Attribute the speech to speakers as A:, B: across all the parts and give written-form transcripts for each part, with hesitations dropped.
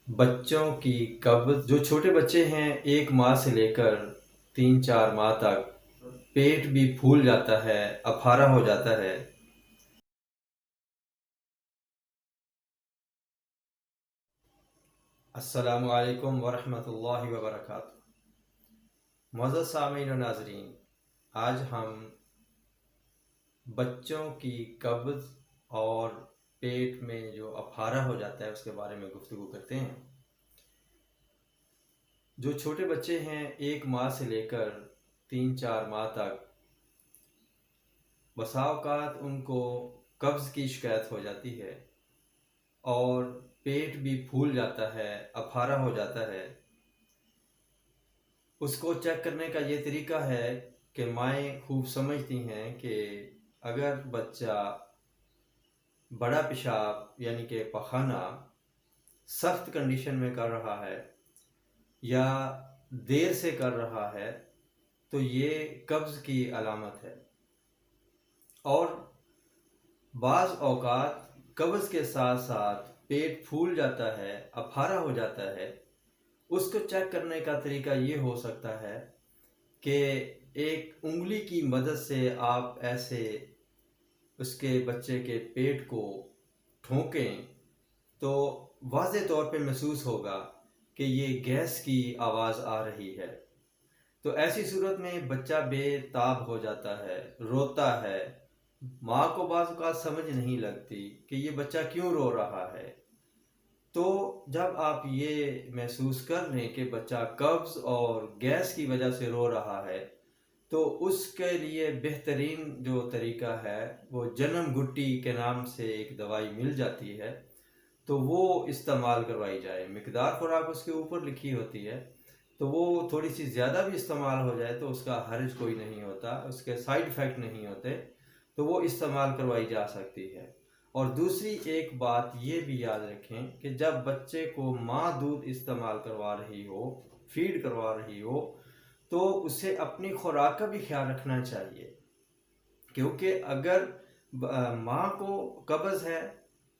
A: بچوں کی قبض جو چھوٹے بچے ہیں 1 ماہ سے لے کر 3-4 ماہ تک پیٹ بھی پھول جاتا ہے، اپھارا ہو جاتا ہے۔ السلام علیکم ورحمۃ اللہ وبرکاتہ۔ معزز سامعین و ناظرین، آج ہم بچوں کی قبض اور پیٹ میں جو اپھارا ہو جاتا ہے اس کے بارے میں گفتگو کرتے ہیں۔ جو چھوٹے بچے ہیں 1 ماہ سے لے کر 3-4 ماہ تک بسا اوقات ان کو قبض کی شکایت ہو جاتی ہے اور پیٹ بھی پھول جاتا ہے، اپھارا ہو جاتا ہے۔ اس کو چیک کرنے کا یہ طریقہ ہے کہ مائیں خوب سمجھتی ہیں کہ اگر بچہ بڑا پیشاب یعنی کہ پخانہ سخت کنڈیشن میں کر رہا ہے یا دیر سے کر رہا ہے تو یہ قبض کی علامت ہے۔ اور بعض اوقات قبض کے ساتھ ساتھ پیٹ پھول جاتا ہے، اپھارا ہو جاتا ہے۔ اس کو چیک کرنے کا طریقہ یہ ہو سکتا ہے کہ ایک انگلی کی مدد سے آپ ایسے اس کے بچے کے پیٹ کو ٹھونکیں تو واضح طور پہ محسوس ہوگا کہ یہ گیس کی آواز آ رہی ہے۔ تو ایسی صورت میں بچہ بے تاب ہو جاتا ہے، روتا ہے۔ ماں کو بعض اوقات سمجھ نہیں لگتی کہ یہ بچہ کیوں رو رہا ہے۔ تو جب آپ یہ محسوس کر لیں کہ بچہ قبض اور گیس کی وجہ سے رو رہا ہے تو اس کے لیے بہترین جو طریقہ ہے وہ جنم گٹی کے نام سے ایک دوائی مل جاتی ہے، تو وہ استعمال کروائی جائے۔ مقدار خوراک اس کے اوپر لکھی ہوتی ہے، تو وہ تھوڑی سی زیادہ بھی استعمال ہو جائے تو اس کا حرج کوئی نہیں ہوتا، اس کے سائیڈ ایفیکٹ نہیں ہوتے، تو وہ استعمال کروائی جا سکتی ہے۔ اور دوسری ایک بات یہ بھی یاد رکھیں کہ جب بچے کو ماں دودھ استعمال کروا رہی ہو، فیڈ کروا رہی ہو، تو اسے اپنی خوراک کا بھی خیال رکھنا چاہیے، کیونکہ اگر ماں کو قبض ہے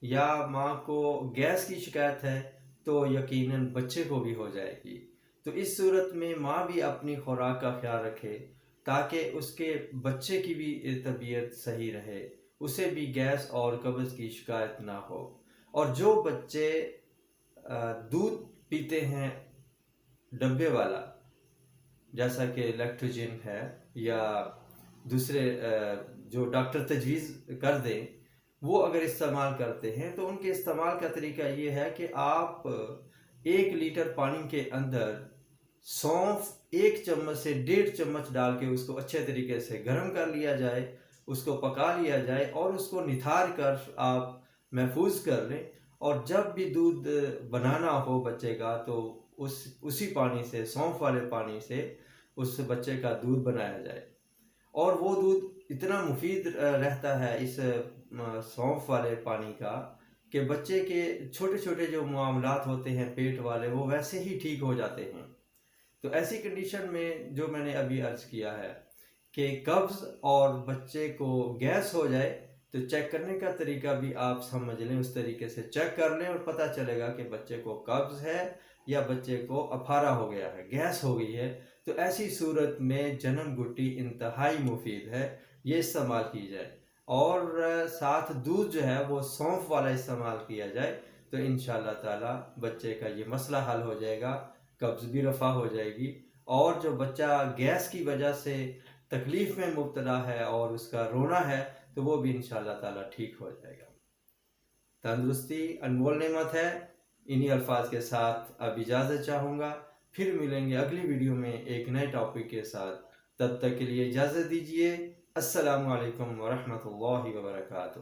A: یا ماں کو گیس کی شکایت ہے تو یقیناً بچے کو بھی ہو جائے گی۔ تو اس صورت میں ماں بھی اپنی خوراک کا خیال رکھے تاکہ اس کے بچے کی بھی طبیعت صحیح رہے، اسے بھی گیس اور قبض کی شکایت نہ ہو۔ اور جو بچے دودھ پیتے ہیں ڈبے والا جیسا کہ لیکٹوجن ہے یا دوسرے جو ڈاکٹر تجویز کر دیں، وہ اگر استعمال کرتے ہیں تو ان کے استعمال کا طریقہ یہ ہے کہ آپ 1 لیٹر پانی کے اندر سونف 1 چمچ سے 1.5 چمچ ڈال کے اس کو اچھے طریقے سے گرم کر لیا جائے، اس کو پکا لیا جائے اور اس کو نتھار کر آپ محفوظ کر لیں۔ اور جب بھی دودھ بنانا ہو بچے کا تو اسی پانی سے، سونف والے پانی سے اس بچے کا دودھ بنایا جائے۔ اور وہ دودھ اتنا مفید رہتا ہے اس سونف والے پانی کا کہ بچے کے چھوٹے چھوٹے جو معاملات ہوتے ہیں پیٹ والے وہ ویسے ہی ٹھیک ہو جاتے ہیں۔ تو ایسی کنڈیشن میں جو میں نے ابھی عرض کیا ہے کہ قبض اور بچے کو گیس ہو جائے تو چیک کرنے کا طریقہ بھی آپ سمجھ لیں، اس طریقے سے چیک کر لیں اور پتہ چلے گا کہ بچے کو قبض ہے یا بچے کو اپھارا ہو گیا ہے، گیس ہو گئی ہے۔ تو ایسی صورت میں جنم گٹی انتہائی مفید ہے، یہ استعمال کی جائے۔ اور ساتھ دودھ جو ہے وہ سونف والا استعمال کیا جائے تو انشاءاللہ تعالی بچے کا یہ مسئلہ حل ہو جائے گا، قبض بھی رفع ہو جائے گی، اور جو بچہ گیس کی وجہ سے تکلیف میں مبتلا ہے اور اس کا رونا ہے تو وہ بھی انشاءاللہ تعالی ٹھیک ہو جائے گا۔ تندرستی انمول نعمت ہے۔ انہی الفاظ کے ساتھ اب اجازت چاہوں گا، پھر ملیں گے اگلی ویڈیو میں ایک نئے ٹاپک کے ساتھ۔ تب تک کے لیے اجازت دیجیے۔ السلام علیکم ورحمۃ اللہ وبرکاتہ۔